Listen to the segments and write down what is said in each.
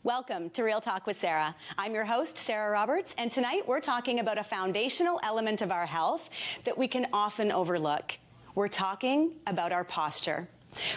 Welcome to Real Talk with Sarah. I'm your host, Sarah Roberts, and tonight we're talking about a foundational element of our health that we can often overlook. We're talking about our posture.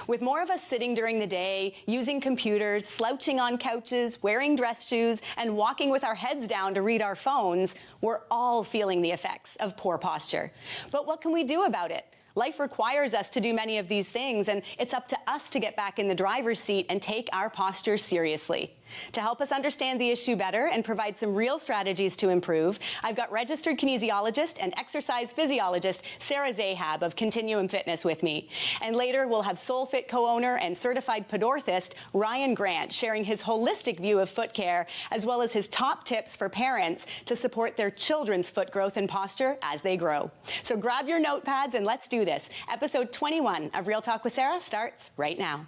With more of us sitting during the day, using computers, slouching on couches, wearing dress shoes, and walking with our heads down to read our phones, we're all feeling the effects of poor posture. But what can we do about it? Life requires us to do many of these things, and it's up to us to get back in the driver's seat and take our posture seriously. To help us understand the issue better and provide some real strategies to improve, I've got registered kinesiologist and exercise physiologist Sarah Zahab of Continuum Fitness with me. And later we'll have SoulFit co-owner and certified podorthist Ryan Grant sharing his holistic view of foot care, as well as his top tips for parents to support their children's foot growth and posture as they grow. So grab your notepads and let's do this. Episode 21 of Real Talk with Sarah starts right now.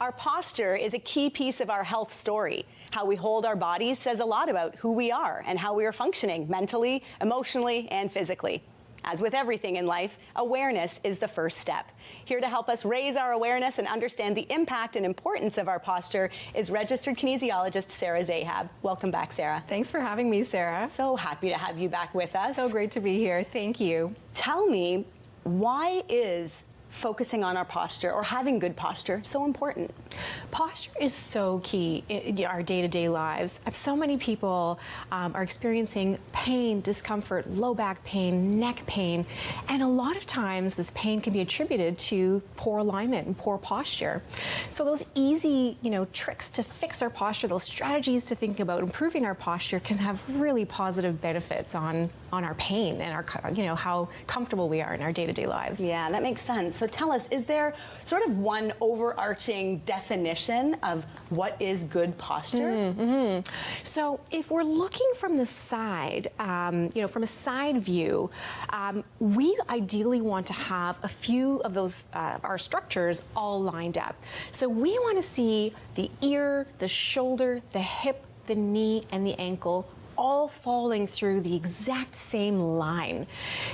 Our posture is a key piece of our health story. How we hold our bodies says a lot about who we are and how we are functioning mentally, emotionally, and physically. As with everything in life, awareness is the first step. Here to help us raise our awareness and understand the impact and importance of our posture is registered kinesiologist Sarah Zahab. Welcome back, Sarah. Thanks for having me, Sarah. So happy to have you back with us. So great to be here. Thank you. Tell me, why is focusing on our posture or having good posture so important? Posture is so key in our day-to-day lives. So many people are experiencing pain, discomfort, low back pain, neck pain, and a lot of times this pain can be attributed to poor alignment and poor posture. So those easy, tricks to fix our posture, those strategies to think about improving our posture can have really positive benefits on our pain and our, how comfortable we are in our day-to-day lives. Yeah, that makes sense. So tell us, is there sort of one overarching definition of what is good posture? So if we're looking from the side, from a side view, we ideally want to have a few of those, our structures all lined up. So we want to see the ear, the shoulder, the hip, the knee, and the ankle all falling through the exact same line.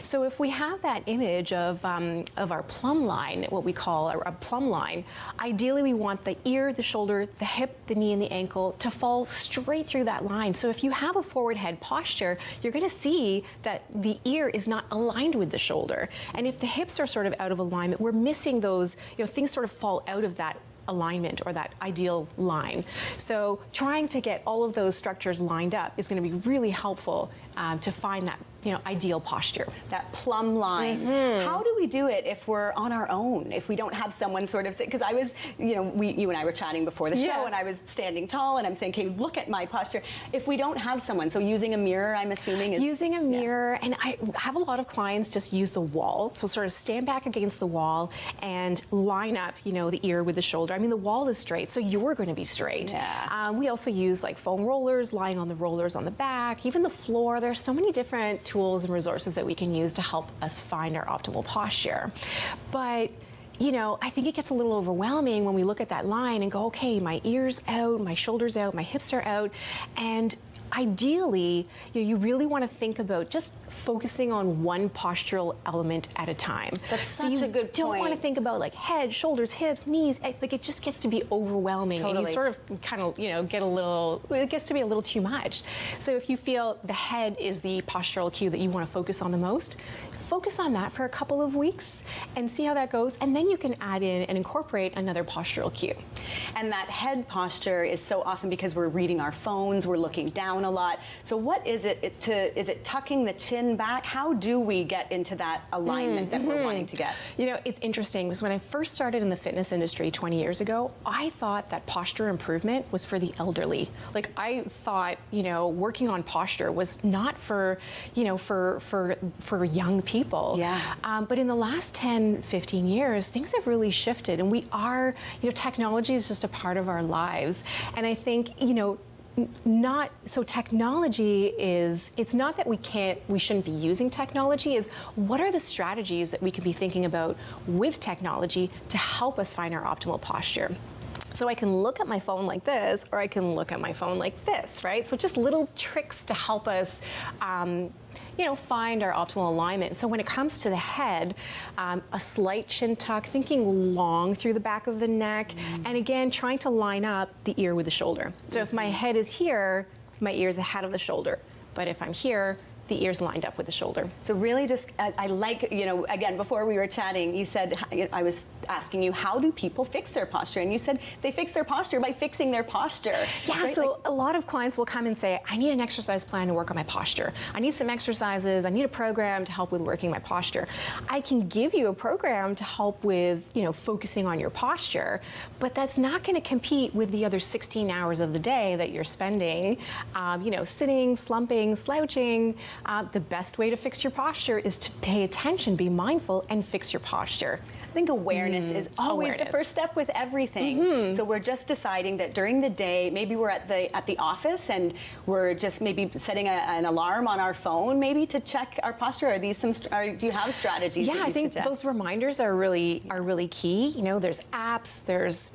So if we have that image of our plumb line, what we call a plumb line, ideally we want the ear, the shoulder, the hip, the knee, and the ankle to fall straight through that line. So if you have a forward head posture, you're going to see that the ear is not aligned with the shoulder. And if the hips are sort of out of alignment, we're missing those, things sort of fall out of that alignment or that ideal line. So trying to get all of those structures lined up is going to be really helpful to find that ideal posture. That plumb line. How do we do it if we're on our own? If we don't have someone sort of, because I was, you and I were chatting before the show and I was standing tall and I'm saying, okay, look at my posture. If we don't have someone, so using a mirror, I'm assuming is... Using a mirror, and I have a lot of clients just use the wall. So sort of stand back against the wall and line up, the ear with the shoulder. I mean, the wall is straight, so you're going to be straight. Yeah. We also use like foam rollers, lying on the rollers on the back, even the floor. There's so many different tools and resources that we can use to help us find our optimal posture. But I think it gets a little overwhelming when we look at that line and go, okay, my ear's out, my shoulder's out, my hips are out, and ideally, you really want to think about just focusing on one postural element at a time. That's such a good point. You don't want to think about like head, shoulders, hips, knees. Like it just gets to be overwhelming. Totally. And you sort of kind of, it gets to be a little too much. So if you feel the head is the postural cue that you want to focus on the most, focus on that for a couple of weeks and see how that goes. And then you can add in and incorporate another postural cue. And that head posture is so often because we're reading our phones, we're looking down a lot. So what is it is it tucking the chin back? How do we get into that alignment that we're wanting to get? It's interesting because when I first started in the fitness industry 20 years ago, I thought that posture improvement was for the elderly. Like I thought, working on posture was not for, for young people. Yeah. But in the last 10, 15 years, things have really shifted, and we are, technology is just a part of our lives. And I think, technology is, it's not that we shouldn't be using technology, is what are the strategies that we can be thinking about with technology to help us find our optimal posture? So I can look at my phone like this, or I can look at my phone like this, right? So just little tricks to help us, find our optimal alignment. So when it comes to the head, a slight chin tuck, thinking long through the back of the neck, and again, trying to line up the ear with the shoulder. So if my head is here, my ear is ahead of the shoulder. But if I'm here, the ears lined up with the shoulder. So really just, I like, again, before we were chatting, you said, I was asking you, how do people fix their posture? And you said they fix their posture by fixing their posture. Yeah, right? So a lot of clients will come and say, I need an exercise plan to work on my posture. I need some exercises, I need a program to help with working my posture. I can give you a program to help with, focusing on your posture, but that's not gonna compete with the other 16 hours of the day that you're spending, sitting, slumping, slouching. The best way to fix your posture is to pay attention, be mindful, and fix your posture. I think awareness is always the first step with everything. So we're just deciding that during the day, maybe we're at the office and we're just maybe setting an alarm on our phone, maybe to check our posture. Are these do you have strategies? Yeah, that you I think suggest? those reminders are really key. There's apps. There's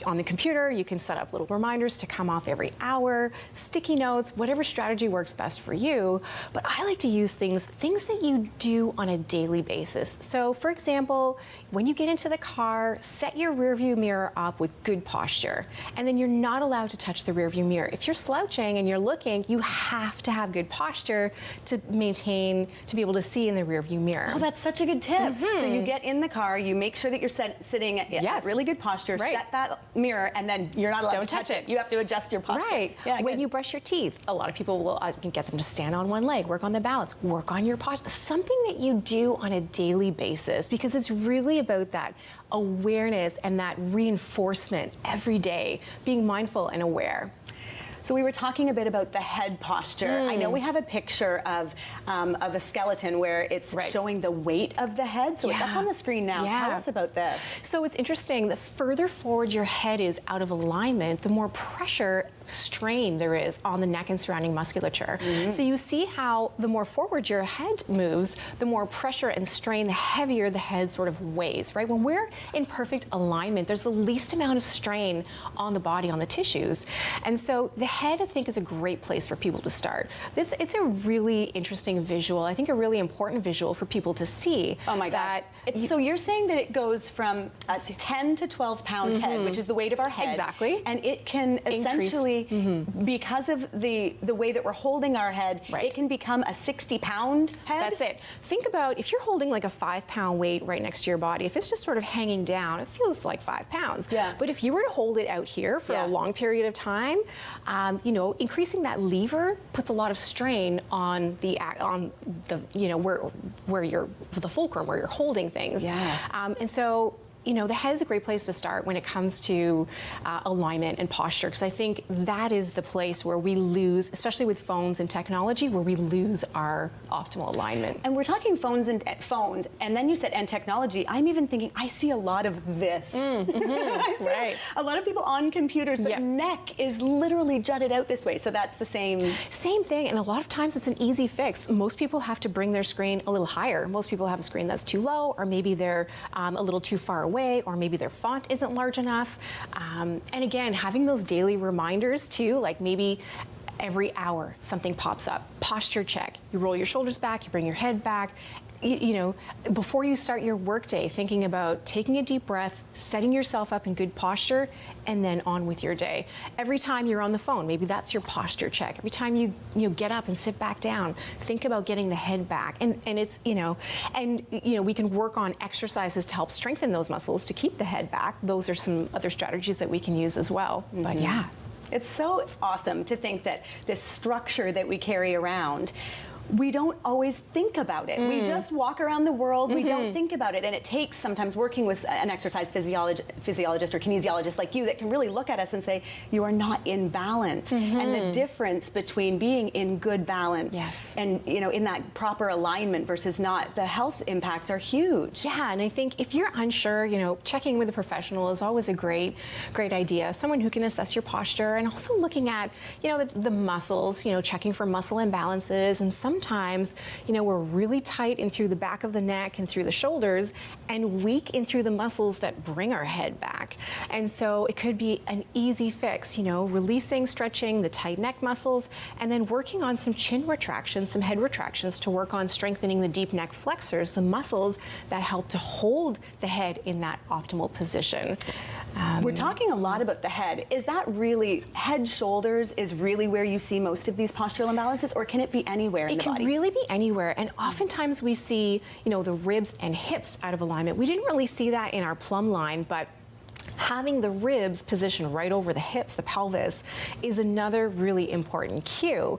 on the computer you can set up little reminders to come off every hour. Sticky notes, whatever strategy works best for you. But I like to use things that you do on a daily basis. So, for example, when you get into the car, set your rearview mirror up with good posture, and then you're not allowed to touch the rearview mirror. If you're slouching and you're looking, you have to have good posture to be able to see in the rearview mirror. Oh, that's such a good tip. So you get in the car, you make sure that you're sitting at really good posture, set that mirror, and then you're not allowed to touch it. You have to adjust your posture. Right. Yeah, when you brush your teeth, a lot of people will get them to stand on one leg, work on the balance, work on your posture. Something that you do on a daily basis, because it's really about that awareness and that reinforcement every day, being mindful and aware. So we were talking a bit about the head posture. I know we have a picture of a skeleton where it's showing the weight of the head. So it's up on the screen now. Tell us about this. So it's interesting. The further forward your head is out of alignment, the more pressure, strain there is on the neck and surrounding musculature. So you see how the more forward your head moves, the more pressure and strain, the heavier the head sort of weighs, right? When we're in perfect alignment, there's the least amount of strain on the body, on the tissues. And so the head, I think, is a great place for people to start. It's a really interesting visual, I think a really important visual for people to see. Oh my gosh. So you're saying that it goes from a 10 to 12 pound head, which is the weight of our head. Exactly. And it can essentially, because of the way that we're holding our head, it can become a 60-pound head. That's it. Think about if you're holding like a 5-pound weight right next to your body, if it's just sort of hanging down, it feels like 5 pounds. Yeah. But if you were to hold it out here for a long period of time, increasing that lever puts a lot of strain on the where you're the fulcrum, where you're holding things. Yeah. And so, the head is a great place to start when it comes to alignment and posture, because I think that is the place where we lose, especially with phones and technology, where we lose our optimal alignment. And we're talking phones, and then you said and technology. I'm even thinking I see a lot of this. I see a lot of people on computers, but neck is literally jutted out this way. So that's the same. Same thing, and a lot of times it's an easy fix. Most people have to bring their screen a little higher. Most people have a screen that's too low, or maybe they're a little too far away, or maybe their font isn't large enough. And again, having those daily reminders too, like maybe every hour something pops up. Posture check. You roll your shoulders back, you bring your head back. Before you start your workday, thinking about taking a deep breath, setting yourself up in good posture, and then on with your day. Every time you're on the phone, maybe that's your posture check. Every time you get up and sit back down, think about getting the head back. And it's, we can work on exercises to help strengthen those muscles to keep the head back. Those are some other strategies that we can use as well. But yeah. It's so awesome to think that this structure that we carry around, we don't always think about it. We just walk around the world, we don't think about it. And it takes sometimes working with an exercise physiologist or kinesiologist like you that can really look at us and say, you are not in balance. And the difference between being in good balance and in that proper alignment versus not, the health impacts are huge. Yeah, and I think if you're unsure, checking with a professional is always a great idea. Someone who can assess your posture, and also looking at, the muscles, checking for muscle imbalances. And some sometimes, we're really tight in through the back of the neck and through the shoulders and weak in through the muscles that bring our head back. And so it could be an easy fix, releasing, stretching the tight neck muscles, and then working on some chin retractions, some head retractions to work on strengthening the deep neck flexors, the muscles that help to hold the head in that optimal position. We're talking a lot about the head. Is that really, head, shoulders is really where you see most of these postural imbalances, or can it be anywhere in the body? It can really be anywhere, and oftentimes we see, the ribs and hips out of alignment. We didn't really see that in our plumb line, but having the ribs positioned right over the hips, the pelvis, is another really important cue.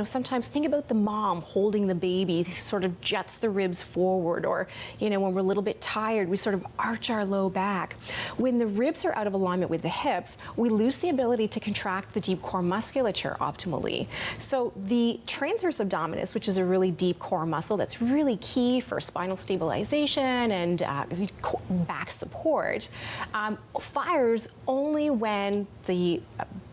Sometimes think about the mom holding the baby, sort of juts the ribs forward, or, when we're a little bit tired, we sort of arch our low back. When the ribs are out of alignment with the hips, we lose the ability to contract the deep core musculature optimally. So the transverse abdominis, which is a really deep core muscle that's really key for spinal stabilization and back support, fires only when the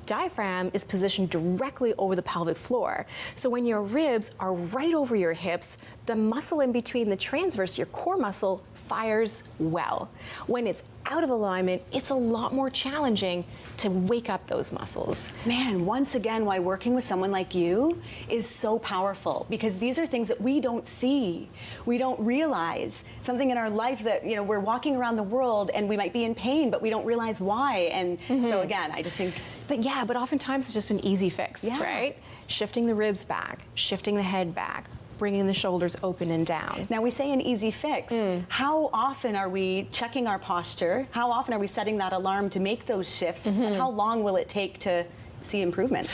diaphragm is positioned directly over the pelvic floor. So when your ribs are right over your hips, the muscle in between the transverse, your core muscle, fires well. When it's out of alignment, it's a lot more challenging to wake up those muscles. Man, once again, why working with someone like you is so powerful, because these are things that we don't see. We don't realize something in our life that, we're walking around the world and we might be in pain, but we don't realize why. And so again, I just think. But oftentimes it's just an easy fix, right? Shifting the ribs back, shifting the head back, bringing the shoulders open and down. Now, we say an easy fix. How often are we checking our posture? How often are we setting that alarm to make those shifts? And how long will it take to see improvements?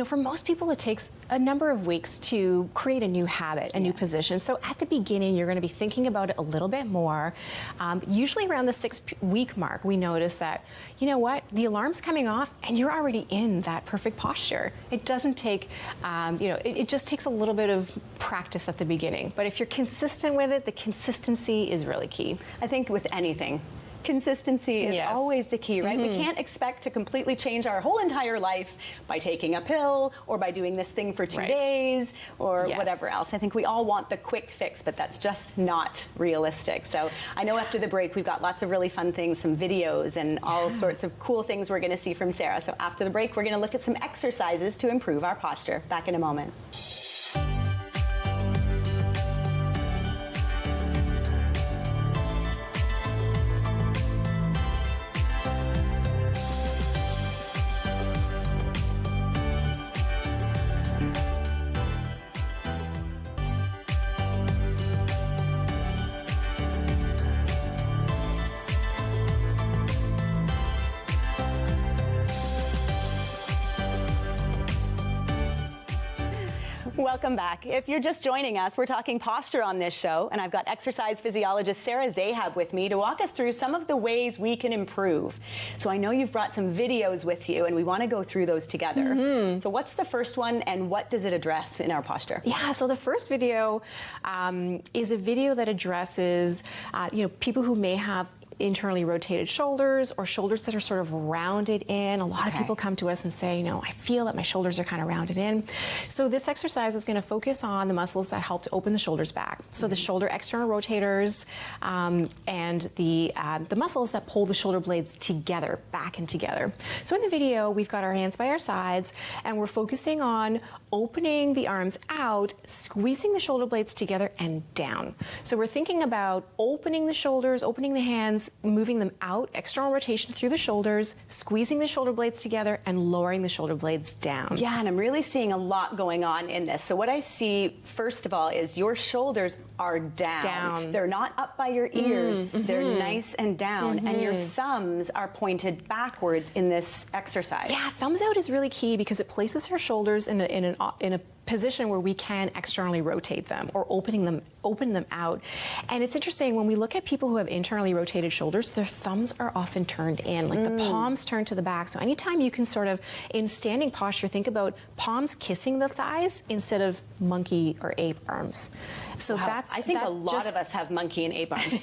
For most people, it takes a number of weeks to create a new habit, a new position. So at the beginning, you're going to be thinking about it a little bit more. Usually around the 6-week mark, we notice that, the alarm's coming off and you're already in that perfect posture. It doesn't take, it just takes a little bit of practice at the beginning. But if you're consistent with it, the consistency is really key. I think with anything, consistency is always the key, right? We can't expect to completely change our whole entire life by taking a pill or by doing this thing for 2 days or whatever else. I think we all want the quick fix, but that's just not realistic. So I know after the break, we've got lots of really fun things, some videos and all sorts of cool things we're going to see from Sarah. So after the break, we're going to look at some exercises to improve our posture. Back in a moment. Welcome back. If you're just joining us, we're talking posture on this show, and I've got exercise physiologist Sarah Zahab with me to walk us through some of the ways we can improve. So I know you've brought some videos with you, and we want to go through those together. So what's the first one, and what does it address in our posture? Yeah, so the first video is a video that addresses, people who may have internally rotated shoulders or shoulders that are sort of rounded in. A lot of people come to us and say, I feel that my shoulders are kind of rounded in. So this exercise is going to focus on the muscles that help to open the shoulders back. So the shoulder external rotators and the muscles that pull the shoulder blades together, back and together. So in the video, we've got our hands by our sides, and we're focusing on opening the arms out, squeezing the shoulder blades together and down. So we're thinking about opening the shoulders, opening the hands, moving them out, external rotation through the shoulders, squeezing the shoulder blades together and lowering the shoulder blades down. Yeah, and I'm really seeing a lot going on in this. So what I see, first of all, is your shoulders are down. They're not up by your ears. They're nice and down. And your thumbs are pointed backwards in this exercise. Yeah, thumbs out is really key because it places our shoulders in a position where we can externally rotate them or open them out. And it's interesting, when we look at people who have internally rotated shoulders, their thumbs are often turned in, like the palms turn to the back. So anytime you can sort of, in standing posture, think about palms kissing the thighs instead of monkey or ape arms. So I think a lot of us have monkey and ape arms.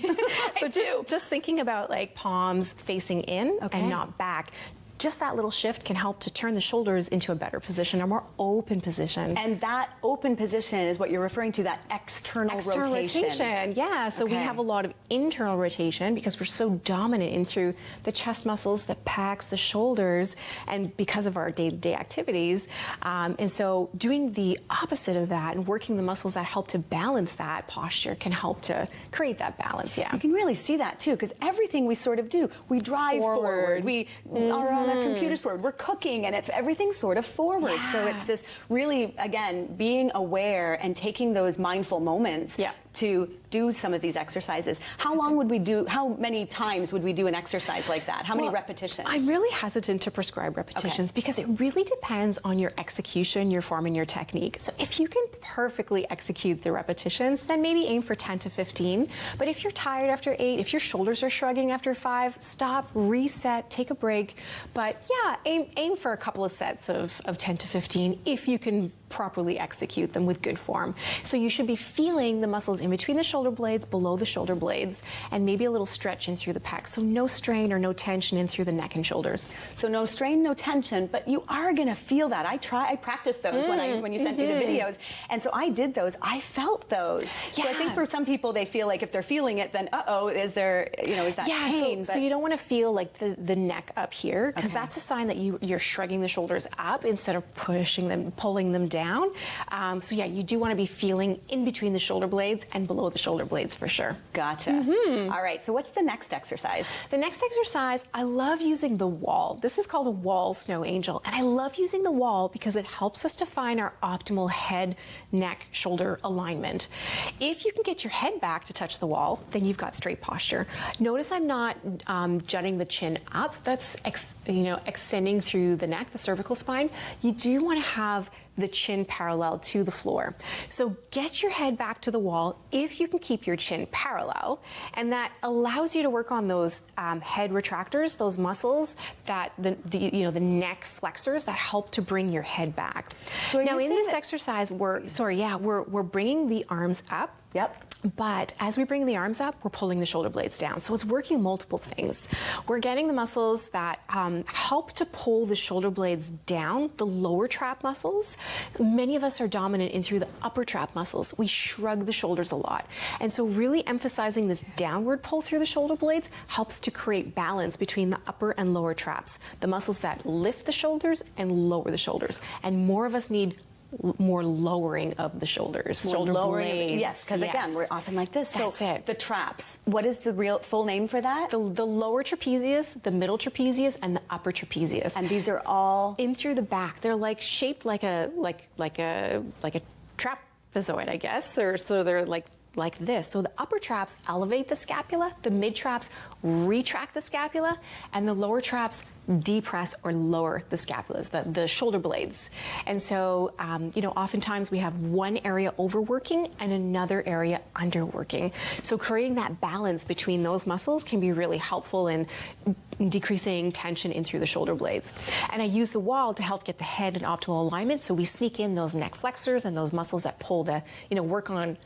So just thinking about like palms facing in and not back. just that little shift can help to turn the shoulders into a better position, a more open position. And that open position is what you're referring to, that external rotation. Yeah. So we have a lot of internal rotation because we're so dominant in through the chest muscles, the pecs, the shoulders, and because of our day-to-day activities. And so doing the opposite of that and working the muscles that help to balance that posture can help to create that balance. Yeah. You can really see that too, because everything we sort of do, we drive forward, we are on our computers forward, we're cooking, and it's everything sort of forward. Yeah. So it's this really, again, being aware and taking those mindful moments to do some of these exercises. How long would we do, how many times would we do an exercise like that? How many repetitions? I'm really hesitant to prescribe repetitions because it really depends on your execution, your form, and your technique. So if you can perfectly execute the repetitions, then maybe aim for 10 to 15. But if you're tired after 8, if your shoulders are shrugging after 5, stop, reset, take a break. But yeah, aim for a couple of sets of 10 to 15 if you can properly execute them with good form. So you should be feeling the muscles in between the shoulder blades, below the shoulder blades, and maybe a little stretch in through the pecs. So no strain or no tension in through the neck and shoulders. So no strain, no tension, but you are gonna feel that. I practiced those when you sent me the videos, and so I did those. I felt those. Yeah. So I think for some people, they feel like if they're feeling it, then is there, is that pain? So you don't want to feel like the neck up here, because that's a sign that you're shrugging the shoulders up instead of pushing them, pulling them down. So yeah, you do want to be feeling in between the shoulder blades and below the shoulder blades for sure. Gotcha. All right, so what's the next exercise? The next exercise, I love using the wall. This is called a wall snow angel, and I love using the wall because it helps us to find our optimal head, neck, shoulder alignment. If you can get your head back to touch the wall, then you've got straight posture. Notice I'm not jutting the chin up. That's extending through the neck, the cervical spine. You do want to have the chin parallel to the floor. So get your head back to the wall if you can keep your chin parallel, and that allows you to work on those head retractors, those muscles that the neck flexors that help to bring your head back. So now in this exercise, we're bringing the arms up. Yep. But as we bring the arms up, we're pulling the shoulder blades down. So it's working multiple things. We're getting the muscles that help to pull the shoulder blades down, the lower trap muscles. Many of us are dominant in through the upper trap muscles. We shrug the shoulders a lot. And so really emphasizing this downward pull through the shoulder blades helps to create balance between the upper and lower traps, the muscles that lift the shoulders and lower the shoulders. And more of us need more lowering of the shoulders, shoulder blades. Yes, because again, we're often like this. That's it. The traps. What is the real full name for that? The lower trapezius, the middle trapezius, and the upper trapezius. And these are all in through the back. They're like shaped like a trapezoid, I guess, or so they're like this. So the upper traps elevate the scapula, the mid traps retract the scapula, and the lower traps depress or lower the scapulas, the shoulder blades. And so, oftentimes we have one area overworking and another area underworking. So creating that balance between those muscles can be really helpful in decreasing tension in through the shoulder blades. And I use the wall to help get the head in optimal alignment. So we sneak in those neck flexors and those muscles that pull work on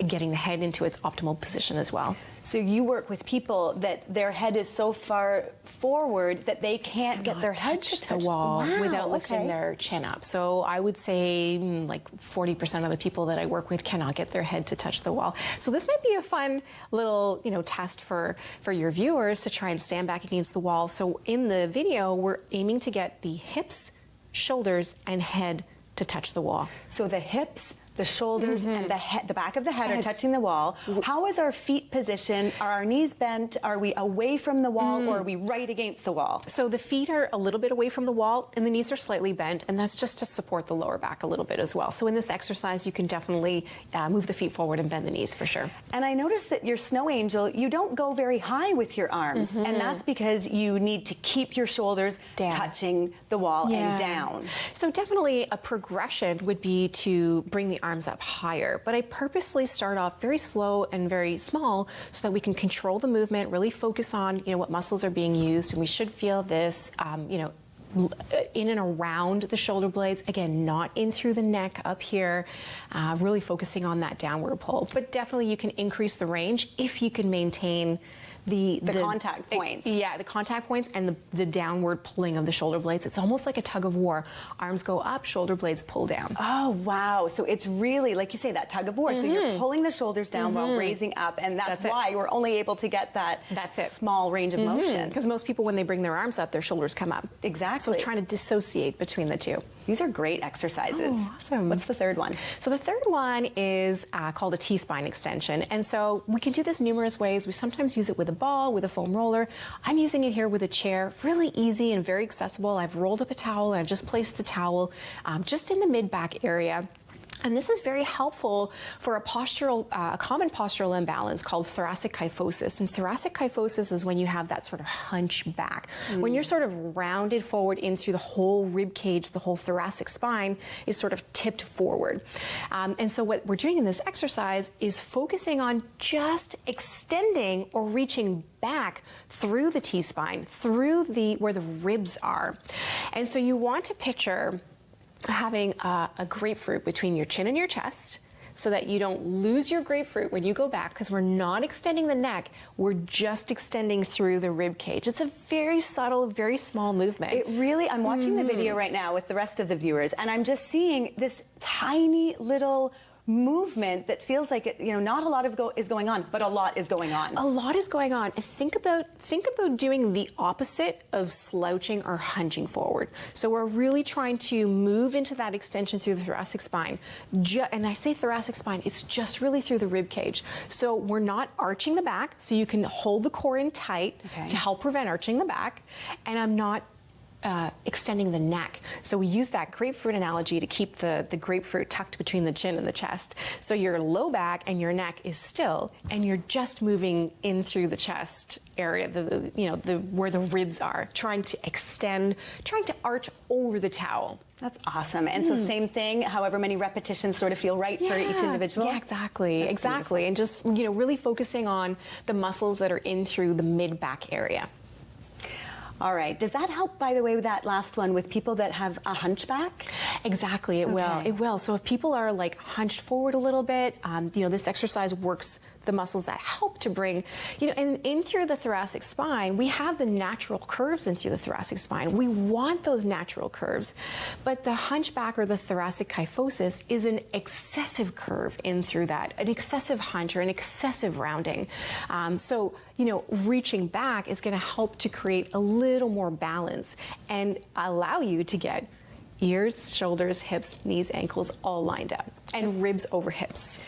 getting the head into its optimal position as well. So you work with people that their head is so far forward that they can't get their head to touch the wall without lifting their chin up. So I would say like 40% of the people that I work with cannot get their head to touch the wall. So this might be a fun little test for your viewers to try and stand back against the wall. So in the video, we're aiming to get the hips, shoulders, and head to touch the wall. So the hips, the shoulders, and the back of the head are touching the wall. How is our feet positioned? Are our knees bent? Are we away from the wall, or are we right against the wall? So the feet are a little bit away from the wall, and the knees are slightly bent, and that's just to support the lower back a little bit as well. So in this exercise, you can definitely move the feet forward and bend the knees for sure. And I noticed that your snow angel, you don't go very high with your arms, and that's because you need to keep your shoulders touching the wall and down. So definitely a progression would be to bring the arms up higher, but I purposefully start off very slow and very small so that we can control the movement, really focus on what muscles are being used, and we should feel this in and around the shoulder blades, again, not in through the neck up here, really focusing on that downward pull. But definitely you can increase the range if you can maintain the contact points. The contact points and the downward pulling of the shoulder blades. It's almost like a tug of war. Arms go up, shoulder blades pull down. Oh, wow. So it's really, like you say, that tug of war. So you're pulling the shoulders down while raising up, and that's why you're only able to get that small range of motion. Because most people, when they bring their arms up, their shoulders come up. Exactly. So trying to dissociate between the two. These are great exercises. Oh, awesome. What's the third one? So the third one is called a T-spine extension. And so we can do this numerous ways. We sometimes use it with a ball, with a foam roller. I'm using it here with a chair. Really easy and very accessible. I've rolled up a towel and I just placed the towel just in the mid-back area. And this is very helpful for a common postural imbalance called thoracic kyphosis. And thoracic kyphosis is when you have that sort of hunch back. When you're sort of rounded forward in through the whole rib cage, the whole thoracic spine is sort of tipped forward. And so what we're doing in this exercise is focusing on just extending or reaching back through the T-spine, through where the ribs are. And so you want to picture having a grapefruit between your chin and your chest so that you don't lose your grapefruit when you go back, because we're not extending the neck, we're just extending through the rib cage. It's a very subtle, very small movement. It really, I'm watching the video right now with the rest of the viewers, and I'm just seeing this tiny little movement that feels like it, not a lot is going on, but a lot is going on. A lot is going on. And think about doing the opposite of slouching or hunching forward. So we're really trying to move into that extension through the thoracic spine. And I say thoracic spine, it's just really through the rib cage. So we're not arching the back, so you can hold the core in tight to help prevent arching the back. And I'm not extending the neck. So we use that grapefruit analogy to keep the grapefruit tucked between the chin and the chest. So your low back and your neck is still, and you're just moving in through the chest area, where the ribs are, trying to extend, trying to arch over the towel. That's awesome. And so same thing, however many repetitions sort of feel right for each individual? Yeah, exactly. That's exactly. beautiful. And just, really focusing on the muscles that are in through the mid-back area. All right. Does that help, by the way, with that last one, with people that have a hunchback? Exactly, it will. It will. So if people are like hunched forward a little bit, this exercise works the muscles that help to bring, and in through the thoracic spine, we have the natural curves in through the thoracic spine. We want those natural curves, but the hunchback or the thoracic kyphosis is an excessive curve in through that, an excessive hunch or an excessive rounding. So reaching back is going to help to create a little more balance and allow you to get ears, shoulders, hips, knees, ankles all lined up, and ribs over hips.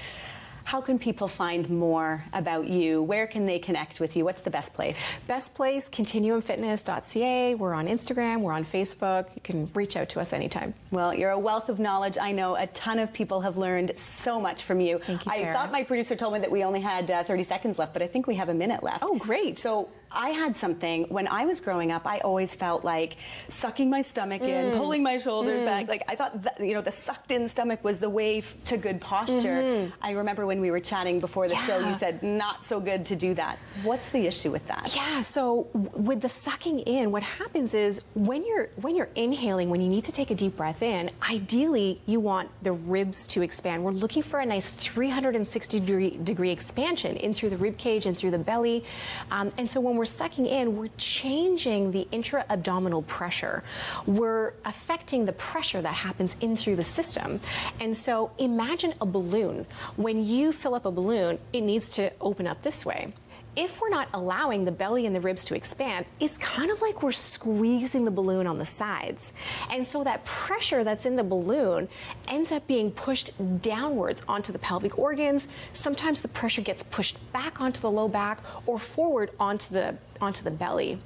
How can people find more about you? Where can they connect with you? What's the best place? Best place, continuumfitness.ca. We're on Instagram, we're on Facebook. You can reach out to us anytime. Well, you're a wealth of knowledge. I know a ton of people have learned so much from you. Thank you, Sarah. I thought my producer told me that we only had 30 seconds left, but I think we have a minute left. Oh, great. So I had something, when I was growing up, I always felt like sucking my stomach in, pulling my shoulders back. Like I thought that, the sucked in stomach was the way to good posture. I remember when we were chatting before the show, you said not so good to do that. What's the issue with that? Yeah, so with the sucking in, what happens is when you're inhaling, when you need to take a deep breath in, ideally you want the ribs to expand. We're looking for a nice 360 degree expansion in through the rib cage and through the belly. And so when we're sucking in, we're changing the intra-abdominal pressure. We're affecting the pressure that happens in through the system. And so imagine a balloon. When you fill up a balloon, it needs to open up this way. If we're not allowing the belly and the ribs to expand, it's kind of like we're squeezing the balloon on the sides. And so that pressure that's in the balloon ends up being pushed downwards onto the pelvic organs. Sometimes the pressure gets pushed back onto the low back or forward onto the belly.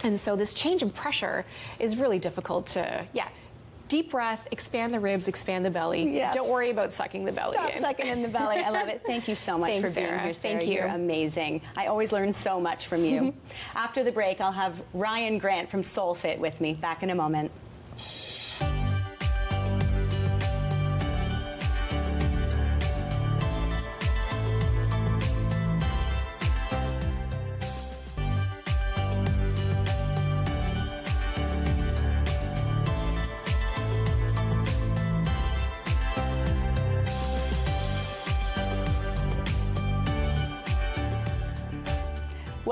And so this change in pressure is really difficult to, deep breath, expand the ribs, expand the belly. Yes. Don't worry about sucking the belly Stop in. sucking in the belly. I love it. Thank you so much Thanks, for being Sarah. here, Sarah. Thank you. You're amazing. I always learn so much from you. After the break, I'll have Ryan Grant from SoulFit with me. Back in a moment.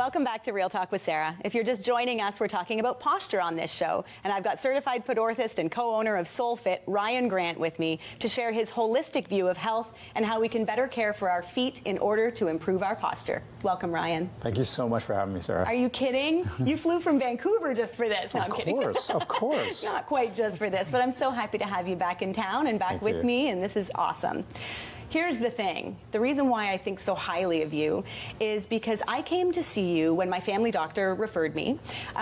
Welcome back to Real Talk with Sarah. If you're just joining us, we're talking about posture on this show, and I've got certified podorthist and co-owner of SoulFit, Ryan Grant, with me to share his holistic view of health and how we can better care for our feet in order to improve our posture. Welcome, Ryan. Thank you so much for having me, Sarah. Are you kidding? You flew from Vancouver just for this. No, of I'm kidding. Of course. Not quite just for this, but I'm so happy to have you back in town and back with me, and this is awesome. Here's the thing. The reason why I think so highly of you is because I came to see you when my family doctor referred me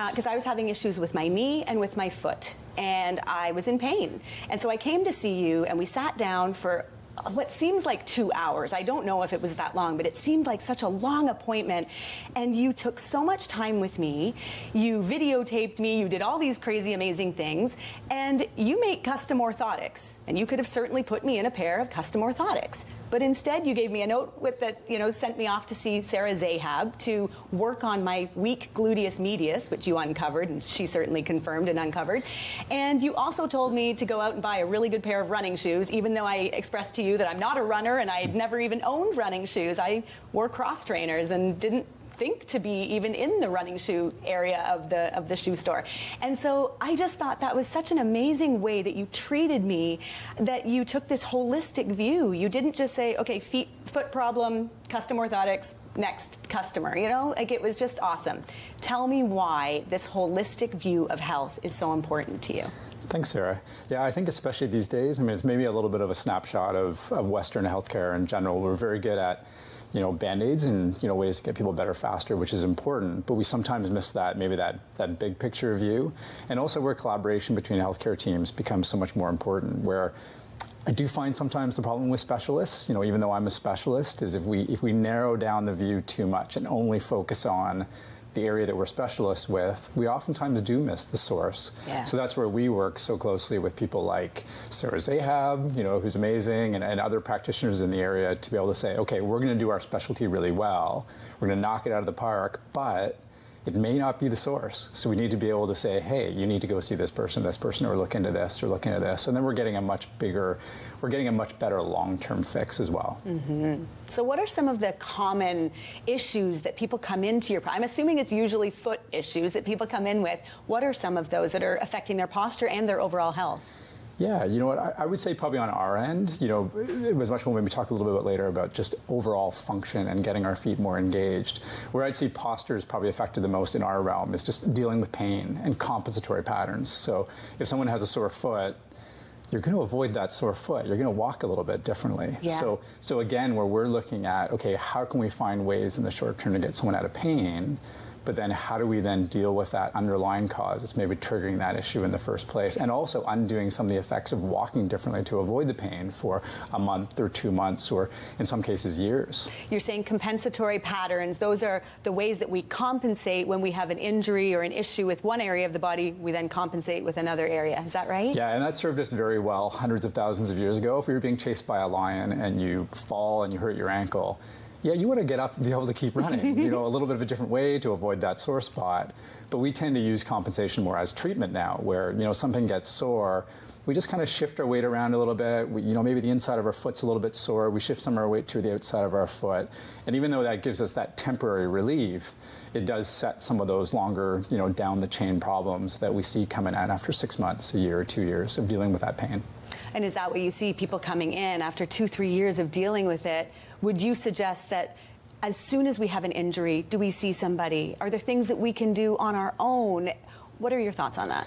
because I was having issues with my knee and with my foot, and I was in pain. And so I came to see you, and we sat down for what seems like 2 hours. I don't know if it was that long, but it seemed like such a long appointment. And you took so much time with me. You videotaped me. You did all these crazy, amazing things. And you make custom orthotics. And you could have certainly put me in a pair of custom orthotics. But instead, you gave me a note with that, sent me off to see Sarah Zahab to work on my weak gluteus medius, which you uncovered, and she certainly confirmed and uncovered. And you also told me to go out and buy a really good pair of running shoes, even though I expressed to you that I'm not a runner and I had never even owned running shoes. I wore cross trainers and didn't think to be even in the running shoe area of the shoe store. And so I just thought that was such an amazing way that you treated me, that you took this holistic view. You didn't just say, okay, foot problem, custom orthotics, next customer, like it was just awesome. Tell me why this holistic view of health is so important to you. Thanks, Sarah. Yeah, I think especially these days, it's maybe a little bit of a snapshot of Western healthcare in general. We're very good at Band-Aids and, ways to get people better faster, which is important, but we sometimes miss maybe that big picture view. And also where collaboration between healthcare teams becomes so much more important, where I do find sometimes the problem with specialists, even though I'm a specialist, is if we narrow down the view too much and only focus on the area that we're specialists with, we oftentimes do miss the source. Yeah. So that's where we work so closely with people like Sarah Zahab, who's amazing, and other practitioners in the area to be able to say, okay, we're going to do our specialty really well. We're going to knock it out of the park, but it may not be the source. So we need to be able to say, hey, you need to go see this person, or look into this, or look into this. And then we're getting a much better long-term fix as well. Mm-hmm. So what are some of the common issues that people come into your, I'm assuming it's usually foot issues that people come in with. What are some of those that are affecting their posture and their overall health? Yeah, you know what, I would say probably on our end, it was much more when we talk a little bit later about just overall function and getting our feet more engaged. Where I'd say posture is probably affected the most in our realm is just dealing with pain and compensatory patterns. So if someone has a sore foot, you're going to avoid that sore foot. You're going to walk a little bit differently. Yeah. So again, where we're looking at, okay, how can we find ways in the short term to get someone out of pain? But then how do we then deal with that underlying cause that's maybe triggering that issue in the first place? And also undoing some of the effects of walking differently to avoid the pain for a month or 2 months, or in some cases years. You're saying compensatory patterns. Those are the ways that we compensate when we have an injury or an issue with one area of the body. We then compensate with another area. Is that right? Yeah, and that served us very well hundreds of thousands of years ago. If we were being chased by a lion and you fall and you hurt your ankle, yeah, you want to get up and be able to keep running, a little bit of a different way to avoid that sore spot. But we tend to use compensation more as treatment now, where, something gets sore, we just kind of shift our weight around a little bit. Maybe the inside of our foot's a little bit sore. We shift some of our weight to the outside of our foot. And even though that gives us that temporary relief, it does set some of those longer, down the chain problems that we see coming out after 6 months, a year, or 2 years of dealing with that pain. And is that what you see, people coming in after 2-3 years of dealing with it? Would you suggest that as soon as we have an injury, do we see somebody? Are there things that we can do on our own? What are your thoughts on that?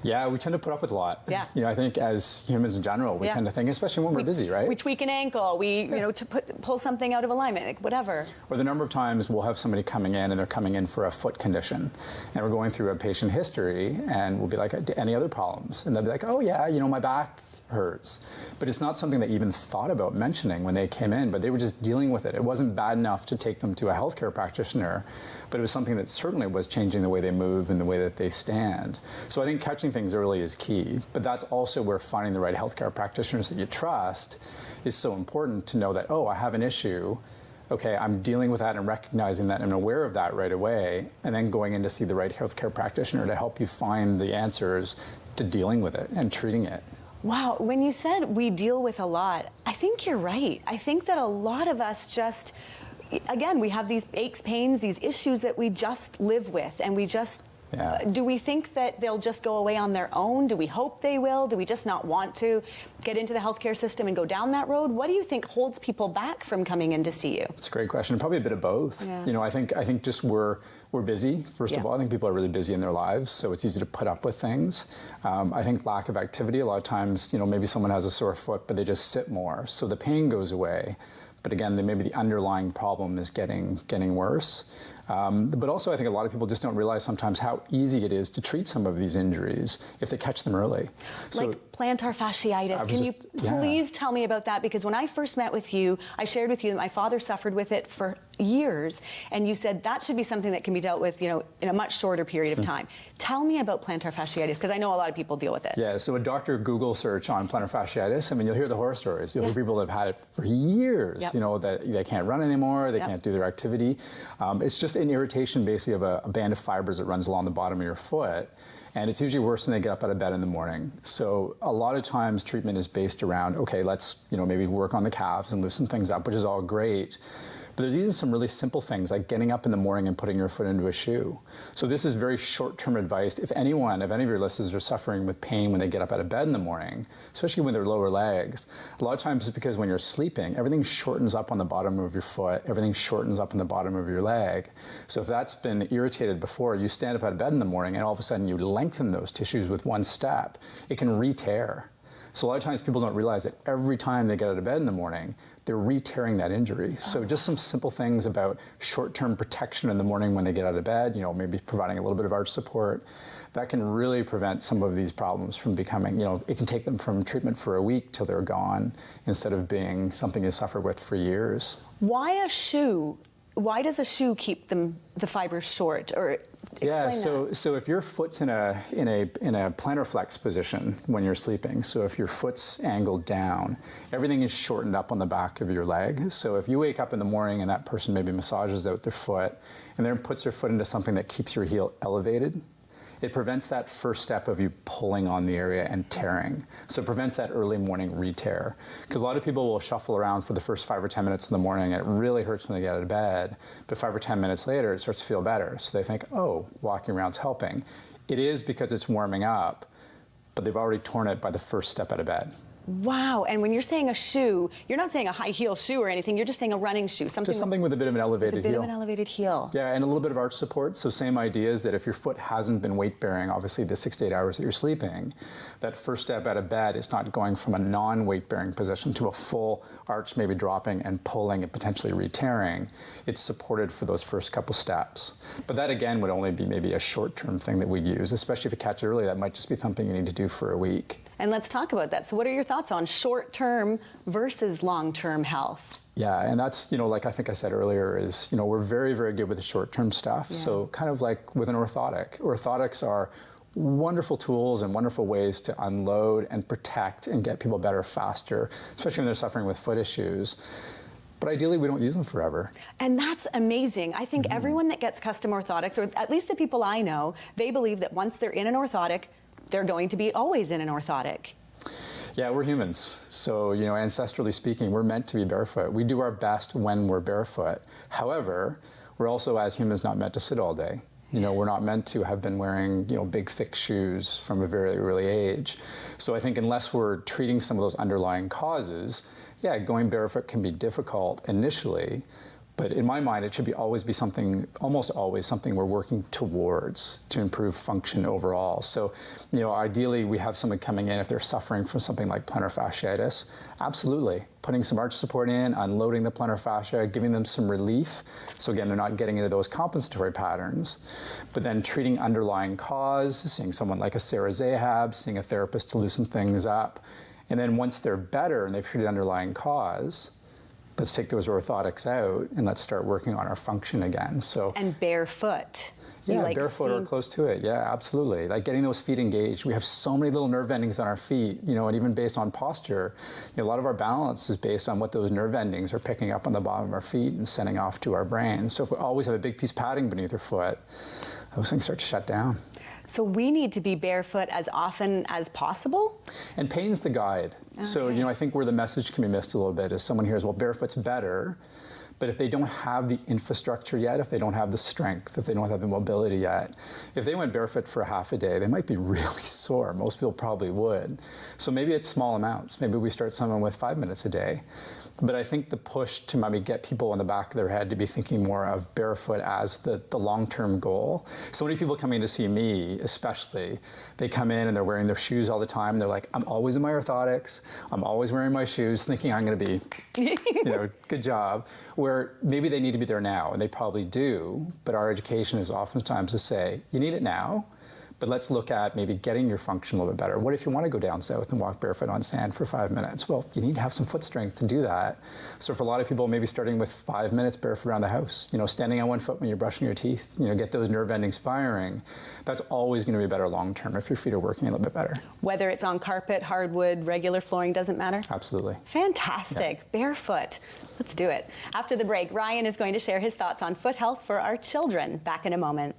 Yeah, we tend to put up with a lot. Yeah. I think as humans in general, we tend to think, especially when we're busy, right? We tweak an ankle, to pull something out of alignment, like whatever. Or the number of times we'll have somebody coming in and they're coming in for a foot condition, and we're going through a patient history, and we'll be like, any other problems? And they'll be like, oh yeah, my back hurts. But it's not something they even thought about mentioning when they came in, but they were just dealing with it. It wasn't bad enough to take them to a healthcare practitioner, but it was something that certainly was changing the way they move and the way that they stand. So I think catching things early is key, but that's also where finding the right healthcare practitioners that you trust is so important, to know that, oh, I have an issue. Okay, I'm dealing with that and recognizing that and aware of that right away, and then going in to see the right healthcare practitioner to help you find the answers to dealing with it and treating it. Wow, when you said we deal with a lot, I think you're right. I think that a lot of us just again, we have these aches, pains, these issues that we just live with, and we just, do we think that they'll just go away on their own? Do we hope they will? Do we just not want to get into the healthcare system and go down that road? What do you think holds people back from coming in to see you? It's a great question. Probably a bit of both. Yeah. You know, I think just we're busy, first of all. I think people are really busy in their lives, so it's easy to put up with things. I think lack of activity, a lot of times, you know, maybe someone has a sore foot, but they just sit more, so the pain goes away. But again, maybe the underlying problem is getting worse. But also, I think a lot of people just don't realize sometimes how easy it is to treat some of these injuries if they catch them early. Like plantar fasciitis. Can you please tell me about that? Because when I first met with you, I shared with you that my father suffered with it for years, and you said that should be something that can be dealt with, you know, in a much shorter period of time. Tell me about plantar fasciitis, because I know a lot of people deal with it. Yeah, so a doctor Google search on plantar fasciitis, I mean, you'll hear the horror stories. You'll hear people that have had it for years, you know, that they can't run anymore, they can't do their activity. It's just an irritation basically of a band of fibers that runs along the bottom of your foot. And it's usually worse when they get up out of bed in the morning. So a lot of times treatment is based around, okay, let's, you know, maybe work on the calves and loosen things up, which is all great. But there's even some really simple things like getting up in the morning and putting your foot into a shoe. So this is very short-term advice. If any of your listeners are suffering with pain when they get up out of bed in the morning, especially with their lower legs, a lot of times it's because when you're sleeping, everything shortens up on the bottom of your foot, everything shortens up on the bottom of your leg. So if that's been irritated before, you stand up out of bed in the morning and all of a sudden you lengthen those tissues with one step, it can re-tear. So a lot of times people don't realize that every time they get out of bed in the morning, they're re-tearing that injury. So just some simple things about short-term protection in the morning when they get out of bed, you know, maybe providing a little bit of arch support, that can really prevent some of these problems from becoming, you know, it can take them from treatment for a week till they're gone instead of being something you suffer with for years. Why a shoe? Why does a shoe keep the fibers short? Or explain so if your foot's in a plantar flex position when you're sleeping, so if your foot's angled down, everything is shortened up on the back of your leg. So if you wake up in the morning and that person maybe massages out their foot and then puts their foot into something that keeps your heel elevated, it prevents that first step of you pulling on the area and tearing. So it prevents that early morning re-tear. Because a lot of people will shuffle around for the first 5 or 10 minutes in the morning, and it really hurts when they get out of bed. But 5 or 10 minutes later, it starts to feel better. So they think, oh, walking around's helping. It is because it's warming up, but they've already torn it by the first step out of bed. Wow, and when you're saying a shoe, you're not saying a high heel shoe or anything, you're just saying a running shoe. Something with a bit of an elevated heel. With a bit of an elevated heel. Yeah, and a little bit of arch support. So same idea is that if your foot hasn't been weight bearing, obviously the 6 to 8 hours that you're sleeping, that first step out of bed is not going from a non-weight bearing position to a full arch, maybe dropping and pulling and potentially re-tearing. It's supported for those first couple steps. But that again would only be maybe a short-term thing that we'd use, especially if you catch it early. That might just be something you need to do for a week. And let's talk about that. So what are your thoughts on short-term versus long-term health? Yeah, and that's, you know, like I think I said earlier, is, you know, we're very, very good with the short-term stuff. Yeah. So kind of like with an orthotic. Orthotics are wonderful tools and wonderful ways to unload and protect and get people better faster, especially when they're suffering with foot issues. But ideally, we don't use them forever. And that's amazing. I think everyone that gets custom orthotics, or at least the people I know, they believe that once they're in an orthotic, they're going to be always in an orthotic. Yeah, we're humans. So, you know, ancestrally speaking, we're meant to be barefoot. We do our best when we're barefoot. However, we're also, as humans, not meant to sit all day. You know, we're not meant to have been wearing, you know, big, thick shoes from a very early age. So I think unless we're treating some of those underlying causes, yeah, going barefoot can be difficult initially. But in my mind, it should always be something, almost always something we're working towards to improve function overall. So, you know, ideally we have someone coming in if they're suffering from something like plantar fasciitis. Absolutely. Putting some arch support in, unloading the plantar fascia, giving them some relief. So again, they're not getting into those compensatory patterns. But then treating underlying cause, seeing someone like a Sarah Zahab, seeing a therapist to loosen things up. And then once they're better and they've treated underlying cause, let's take those orthotics out and let's start working on our function again. So and barefoot. Yeah, barefoot or close to it. Yeah, absolutely. Like getting those feet engaged. We have so many little nerve endings on our feet, you know, and even based on posture, you know, a lot of our balance is based on what those nerve endings are picking up on the bottom of our feet and sending off to our brain. So if we always have a big piece of padding beneath our foot, those things start to shut down. So we need to be barefoot as often as possible? And pain's the guide. Okay. So, you know, I think where the message can be missed a little bit is someone hears, well, barefoot's better. But if they don't have the infrastructure yet, if they don't have the strength, if they don't have the mobility yet, if they went barefoot for half a day, they might be really sore. Most people probably would. So maybe it's small amounts. Maybe we start someone with 5 minutes a day. But I think the push to maybe get people in the back of their head to be thinking more of barefoot as the long-term goal. So many people coming to see me, especially, they come in and they're wearing their shoes all the time. They're like, I'm always in my orthotics. I'm always wearing my shoes, thinking I'm going to be, good job. Where maybe they need to be there now, and they probably do. But our education is oftentimes to say, you need it now. But let's look at maybe getting your function a little bit better. What if you want to go down south and walk barefoot on sand for 5 minutes? Well, you need to have some foot strength to do that. So for a lot of people, maybe starting with 5 minutes barefoot around the house, standing on one foot when you're brushing your teeth, get those nerve endings firing. That's always going to be better long term if your feet are working a little bit better. Whether it's on carpet, hardwood, regular flooring, doesn't matter? Absolutely. Fantastic. Yeah. Barefoot. Let's do it. After the break, Ryan is going to share his thoughts on foot health for our children. Back in a moment.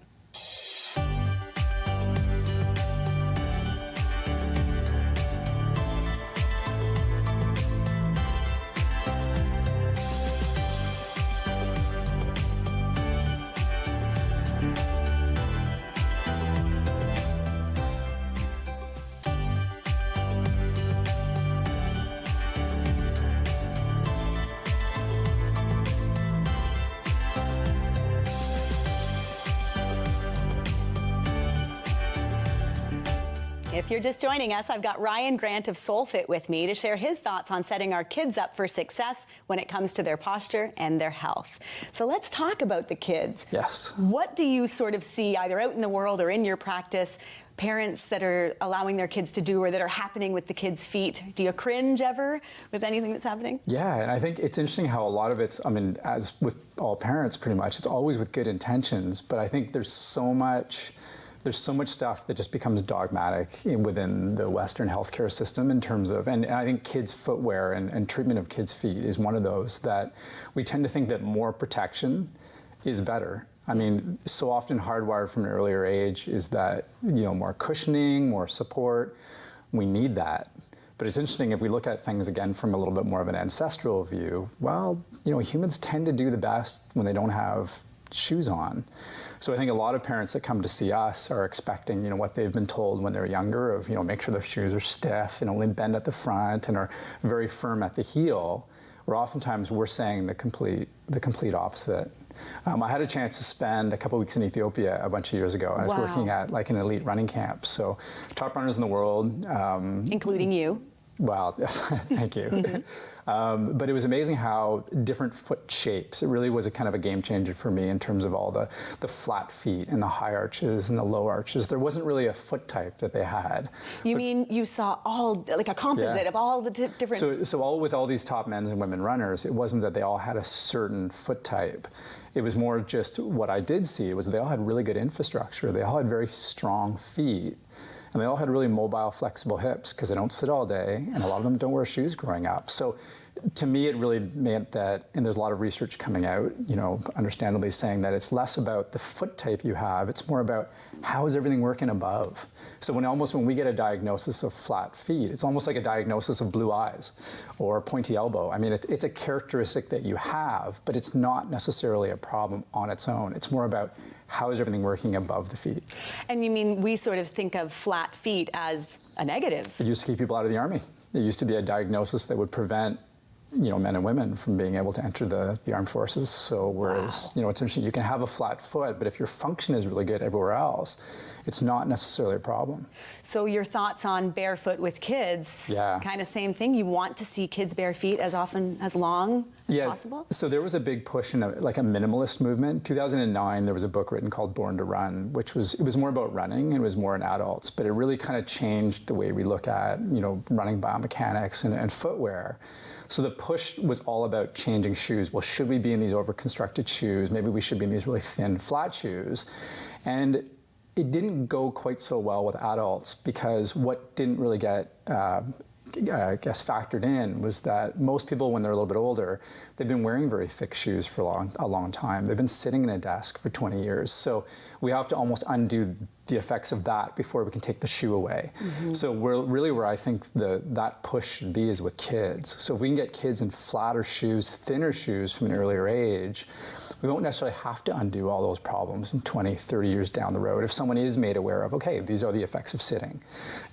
If you're just joining us, I've got Ryan Grant of SoulFit with me to share his thoughts on setting our kids up for success when it comes to their posture and their health. So let's talk about the kids. Yes. What do you sort of see either out in the world or in your practice, parents that are allowing their kids to do or that are happening with the kids' feet? Do you cringe ever with anything that's happening? Yeah, and I think it's interesting how a lot of it's, as with all parents pretty much, it's always with good intentions, but I think there's so much stuff that just becomes dogmatic within the Western healthcare system in terms of, and I think kids' footwear and treatment of kids' feet is one of those that we tend to think that more protection is better. So often hardwired from an earlier age is that, more cushioning, more support, we need that. But it's interesting if we look at things again from a little bit more of an ancestral view, humans tend to do the best when they don't have shoes on. So I think a lot of parents that come to see us are expecting, what they've been told when they're younger of, make sure their shoes are stiff and only bend at the front and are very firm at the heel, where oftentimes we're saying the complete opposite. I had a chance to spend a couple weeks in Ethiopia a bunch of years ago. I was working at an elite running camp. So top runners in the world. Including you. Wow, thank you. But it was amazing how different foot shapes, it really was a kind of a game changer for me in terms of all the flat feet and the high arches and the low arches. There wasn't really a foot type that they had. Mean you saw all, like a composite of all the different... So all with all these top men's and women runners, it wasn't that they all had a certain foot type. It was more just what I did see was they all had really good infrastructure. They all had very strong feet. And they all had really mobile, flexible hips because they don't sit all day, and a lot of them don't wear shoes growing up. So to me, it really meant that, and there's a lot of research coming out, understandably saying that it's less about the foot type you have, it's more about how is everything working above. So when we get a diagnosis of flat feet, it's almost like a diagnosis of blue eyes or pointy elbow. It's a characteristic that you have, but it's not necessarily a problem on its own. It's more about how is everything working above the feet. And you mean we sort of think of flat feet as a negative? It used to keep people out of the Army. It used to be a diagnosis that would prevent men and women from being able to enter the armed forces. So whereas, it's interesting, you can have a flat foot, but if your function is really good everywhere else, it's not necessarily a problem. So your thoughts on barefoot with kids, kind of same thing? You want to see kids bare feet as often, as long as possible? So there was a big push in a minimalist movement. 2009, there was a book written called Born to Run, it was more about running, and it was more in adults, but it really kind of changed the way we look at, running biomechanics and footwear. So the push was all about changing shoes. Well, should we be in these over-constructed shoes? Maybe we should be in these really thin, flat shoes. And it didn't go quite so well with adults because what didn't really get factored in was that most people, when they're a little bit older, they've been wearing very thick shoes for a long time. They've been sitting in a desk for 20 years. So we have to almost undo the effects of that before we can take the shoe away. So where I think that push should be is with kids. So if we can get kids in flatter shoes, thinner shoes from an earlier age, we won't necessarily have to undo all those problems in 20, 30 years down the road if someone is made aware of, okay, these are the effects of sitting.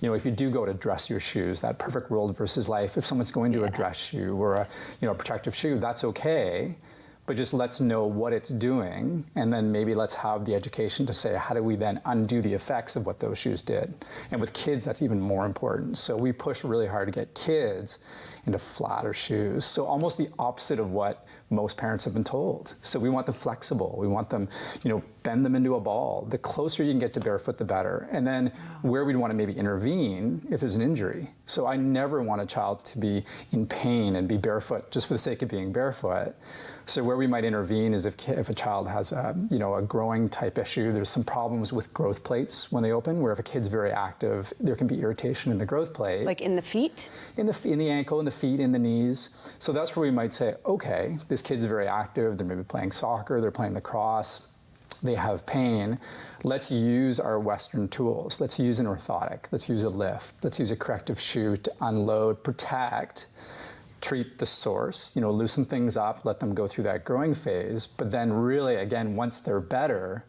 If you do go to dress your shoes, that perfect world versus life, if someone's going to a dress shoe or a protective shoe, that's okay. But just let's know what it's doing, and then maybe let's have the education to say, how do we then undo the effects of what those shoes did? And with kids, that's even more important. So we push really hard to get kids into flatter shoes. So almost the opposite of what most parents have been told. So we want them flexible. We want them, bend them into a ball. The closer you can get to barefoot, the better. And then where we'd want to maybe intervene if there's an injury. So I never want a child to be in pain and be barefoot just for the sake of being barefoot. So where we might intervene is if a child has a growing type issue. There's some problems with growth plates when they open, where if a kid's very active, there can be irritation in the growth plate. Like in the feet? In the ankle, in the feet, in the knees. So that's where we might say, okay, this kid's very active. They're maybe playing soccer, they're playing lacrosse, they have pain. Let's use our Western tools. Let's use an orthotic. Let's use a lift. Let's use a corrective shoe to unload, protect, treat the source, loosen things up, let them go through that growing phase, but then really, again, once they're better,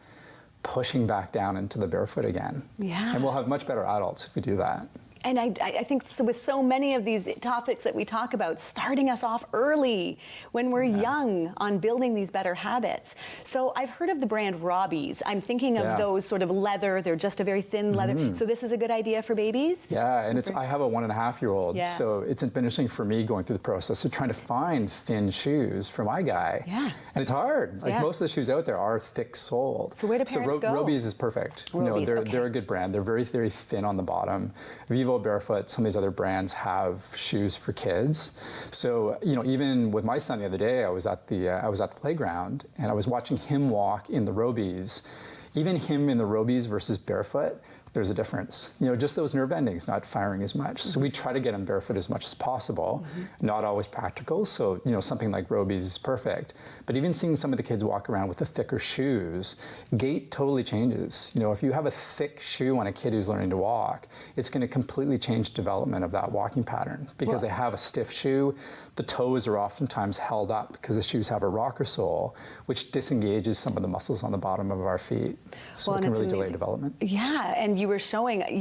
pushing back down into the barefoot again. Yeah. And we'll have much better adults if we do that. And I think so with so many of these topics that we talk about, starting us off early when we're young on building these better habits. So I've heard of the brand Robbie's. I'm thinking of those sort of leather. They're just a very thin leather. So this is a good idea for babies? Yeah, and I have a 1.5-year-old. Yeah. So it's been interesting for me going through the process of trying to find thin shoes for my guy. Yeah. And it's hard. Like most of the shoes out there are thick soled. So where do parents go? Robbie's is perfect. Robbie's, They're a good brand. They're very, very thin on the bottom. Vivo Barefoot, some of these other brands have shoes for kids. So, even with my son the other day, I was at the playground and I was watching him walk in the Robbie's. Even him in the Robbie's versus barefoot, there's a difference. Just those nerve endings not firing as much. So we try to get him barefoot as much as possible. Not always practical. So, something like Robbie's is perfect. But even seeing some of the kids walk around with the thicker shoes, gait totally changes. If you have a thick shoe on a kid who's learning to walk, it's going to completely change development of that walking pattern because they have a stiff shoe. The toes are oftentimes held up because the shoes have a rocker sole, which disengages some of the muscles on the bottom of our feet. So it can really delay development. Yeah, and you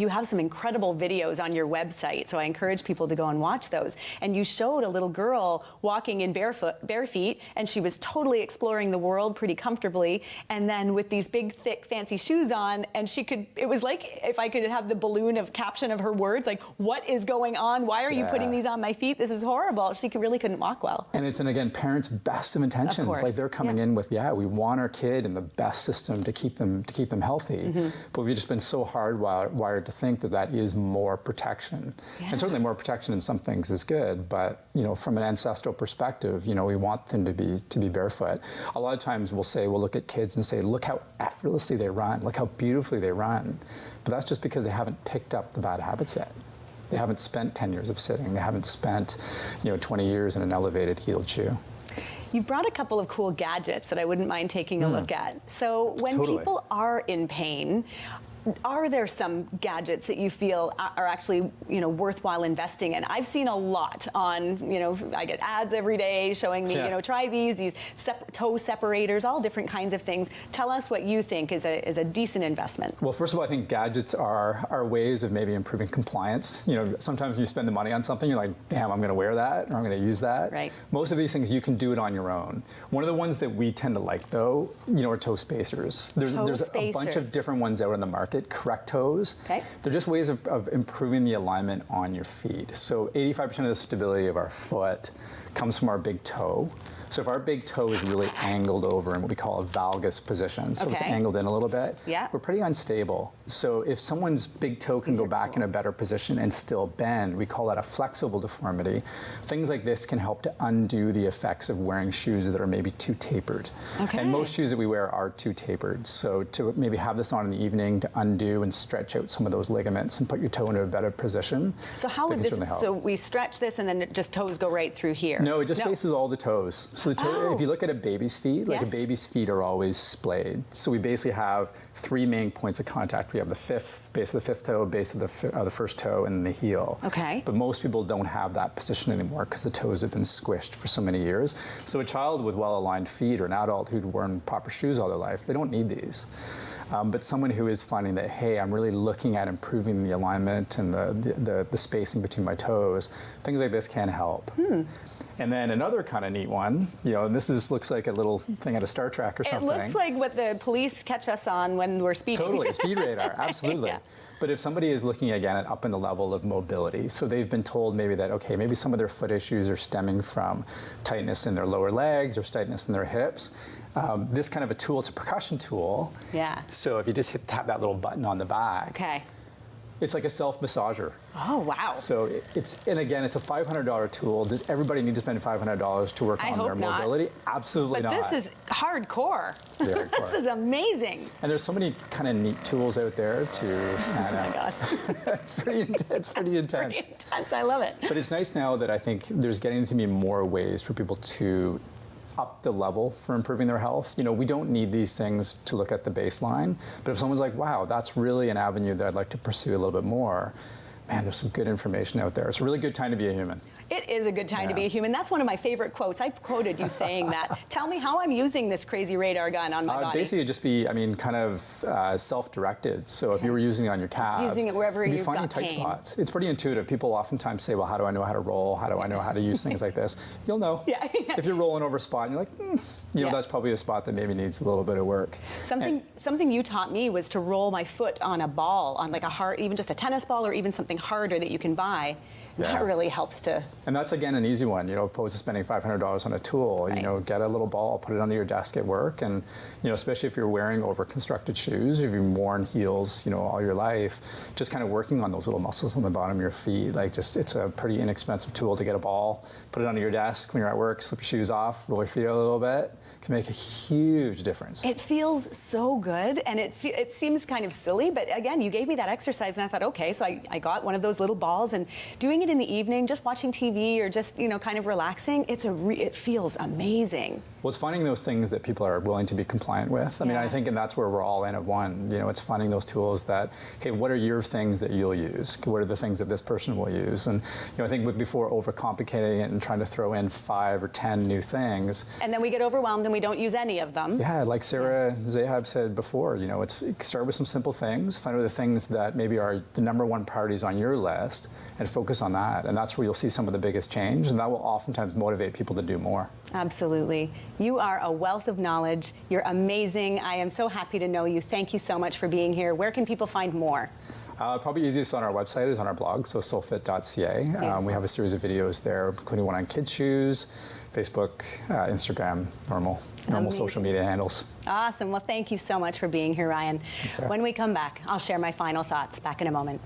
have some incredible videos on your website, so I encourage people to go and watch those. And you showed a little girl walking in bare feet, and she was totally exploring the world pretty comfortably, and then with these big, thick, fancy shoes on, and it was like if I could have the balloon of caption of her words, like, what is going on? Why are you putting these on my feet? This is horrible. She really couldn't walk well. And it's, again, parents' best of intentions. Of course. Like they're coming in with, we want our kid in the best system to keep them healthy. But we've just been so hardwired to think that is more protection. And certainly more protection in some things is good, but from an ancestral perspective, we want them to be barefoot. A lot of times we'll look at kids and say, look how effortlessly they run, look how beautifully they run. But that's just because they haven't picked up the bad habits yet. They haven't spent 10 years of sitting. They haven't spent 20 years in an elevated heeled shoe. You've brought a couple of cool gadgets that I wouldn't mind taking a look at. So when people are in pain, are there some gadgets that you feel are actually, worthwhile investing in? I've seen a lot on, I get ads every day showing me, try these toe separators, all different kinds of things. Tell us what you think is a decent investment. Well, first of all, I think gadgets are ways of maybe improving compliance. Sometimes when you spend the money on something, you're like, damn, I'm going to wear that, or I'm going to use that. Right. Most of these things, you can do it on your own. One of the ones that we tend to like, though, are toe spacers. There's a bunch of different ones out in the market. Correct toes. Okay. They're just ways of improving the alignment on your feet. So 85% of the stability of our foot comes from our big toe. So if our big toe is really angled over in what we call a valgus position, so it's Okay. angled in a little bit, Yeah. we're pretty unstable. So if someone's big toe can go back in a better position and still bend, we call that a flexible deformity. Things like this can help to undo the effects of wearing shoes that are maybe too tapered. Okay. And most shoes that we wear are too tapered. So to maybe have this on in the evening to undo and stretch out some of those ligaments and put your toe into a better position. So how would that can this, certainly help. so we stretch this and then just toes go right through here? No, it just faces all the toes. So the toe, if you look at a baby's feet, like Yes. a baby's feet are always splayed. So we basically have 3 main points of contact. We have the base of the fifth toe, base of the first toe, and the heel. Okay. But most people don't have that position anymore because the toes have been squished for so many years. So a child with well-aligned feet or an adult who'd worn proper shoes all their life, they don't need these. But someone who is finding that, hey, I'm really looking at improving the alignment and the spacing between my toes, things like this can help. And then another kind of neat one, and this looks like a little thing out of Star Trek or something. It looks like what the police catch us on when we're speeding. Totally, speed radar, absolutely. Yeah. But if somebody is looking again at up in the level of mobility, so they've been told maybe that, okay, maybe some of their foot issues are stemming from tightness in their lower legs or tightness in their hips, this kind of a tool, it's a percussion tool. Yeah. So if you just tap that little button on the back, Okay. it's like a self-massager. Oh, wow. So it's a $500 tool. Does everybody need to spend $500 to work I on hope their not. mobility? Absolutely But not. this is hardcore. Very hardcore. This is amazing. And there's so many kind of neat tools out there to. Oh my God. It's pretty intense. Pretty intense. Pretty intense. I love it. But it's nice now that I think there's getting to be more ways for people to up the level for improving their health. We don't need these things to look at the baseline, but if someone's like, wow, that's really an avenue that I'd like to pursue a little bit more, man, there's some good information out there. It's a really good time to be a human. It is a good time to be a human. That's one of my favorite quotes. I've quoted you saying that. Tell me how I'm using this crazy radar gun on my body. Basically, it'd just be, kind of self-directed. So if you were using it on your calves, Using it wherever you'd be you've finding got tight pain. spots. It's pretty intuitive. People oftentimes say, well, how do I know how to roll? How do I know how to use things like this? You'll know. Yeah. If you're rolling over a spot and you're like, that's probably a spot that maybe needs a little bit of work. Something you taught me was to roll my foot on a ball, on like a hard, even just a tennis ball or even something harder that you can buy. Yeah. That really helps to. And that's, again, an easy one, opposed to spending $500 on a tool. Right. Get a little ball, put it under your desk at work, and, especially if you're wearing over-constructed shoes, if you've worn heels, all your life, just kind of working on those little muscles on the bottom of your feet. It's a pretty inexpensive tool to get a ball, put it under your desk when you're at work, slip your shoes off, roll your feet out a little bit. Can make a huge difference. It feels so good, and it seems kind of silly, but again, you gave me that exercise, and I thought, okay, so I got one of those little balls, and doing it in the evening, just watching TV or just kind of relaxing, it feels amazing. Well, it's finding those things that people are willing to be compliant with. I mean, I think, and that's where we're all in at one. It's finding those tools that, hey, what are your things that you'll use? What are the things that this person will use? And I think before overcomplicating it and trying to throw in 5 or 10 new things. And then we get overwhelmed and we don't use any of them. Yeah, like Sarah Zahab said before, start with some simple things, find out the things that maybe are the #1 priorities on your list, and focus on that. And that's where you'll see some of the biggest change, and that will oftentimes motivate people to do more. Absolutely. You are a wealth of knowledge. You're amazing. I am so happy to know you. Thank you so much for being here. Where can people find more? Probably easiest on our website is on our blog, so soulfit.ca. We have a series of videos there, including one on kids' shoes, Facebook, Instagram, normal social media handles. Awesome. Well, thank you so much for being here, Ryan. Thanks, Sarah. When we come back, I'll share my final thoughts. Back in a moment.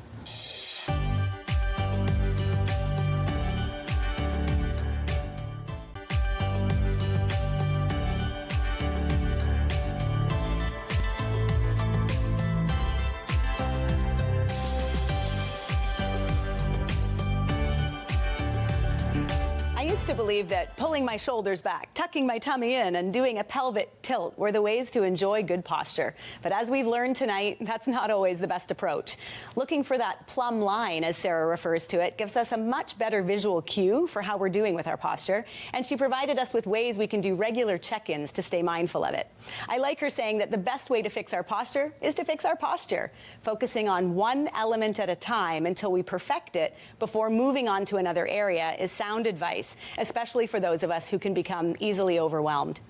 To believe that pulling my shoulders back, tucking my tummy in, and doing a pelvic tilt were the ways to enjoy good posture. But as we've learned tonight, that's not always the best approach. Looking for that plumb line, as Sarah refers to it, gives us a much better visual cue for how we're doing with our posture, and she provided us with ways we can do regular check-ins to stay mindful of it. I like her saying that the best way to fix our posture is to fix our posture, focusing on one element at a time until we perfect it before moving on to another area is sound advice, especially for those of us who can become easily overwhelmed.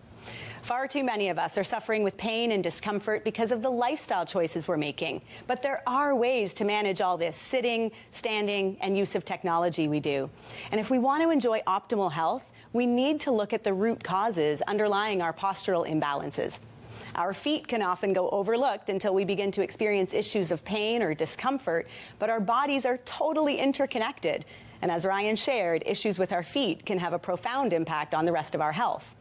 Far too many of us are suffering with pain and discomfort because of the lifestyle choices we're making. But there are ways to manage all this sitting, standing, and use of technology we do. And if we want to enjoy optimal health, we need to look at the root causes underlying our postural imbalances. Our feet can often go overlooked until we begin to experience issues of pain or discomfort, but our bodies are totally interconnected. And as Ryan shared, issues with our feet can have a profound impact on the rest of our health.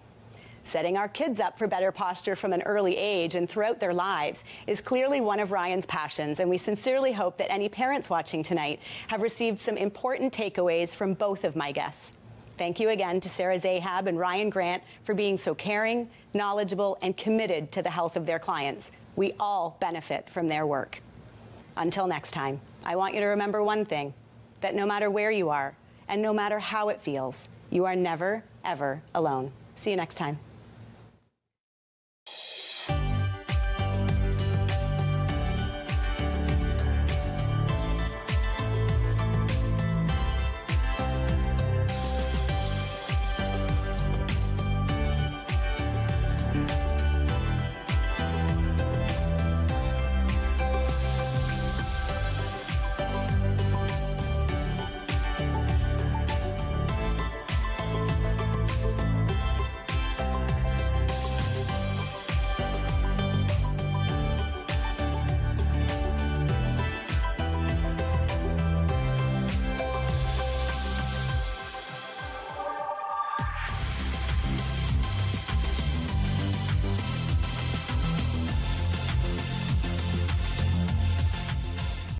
Setting our kids up for better posture from an early age and throughout their lives is clearly one of Ryan's passions, and we sincerely hope that any parents watching tonight have received some important takeaways from both of my guests. Thank you again to Sarah Zahab and Ryan Grant for being so caring, knowledgeable, and committed to the health of their clients. We all benefit from their work. Until next time, I want you to remember one thing, that no matter where you are, and no matter how it feels, you are never, ever alone. See you next time.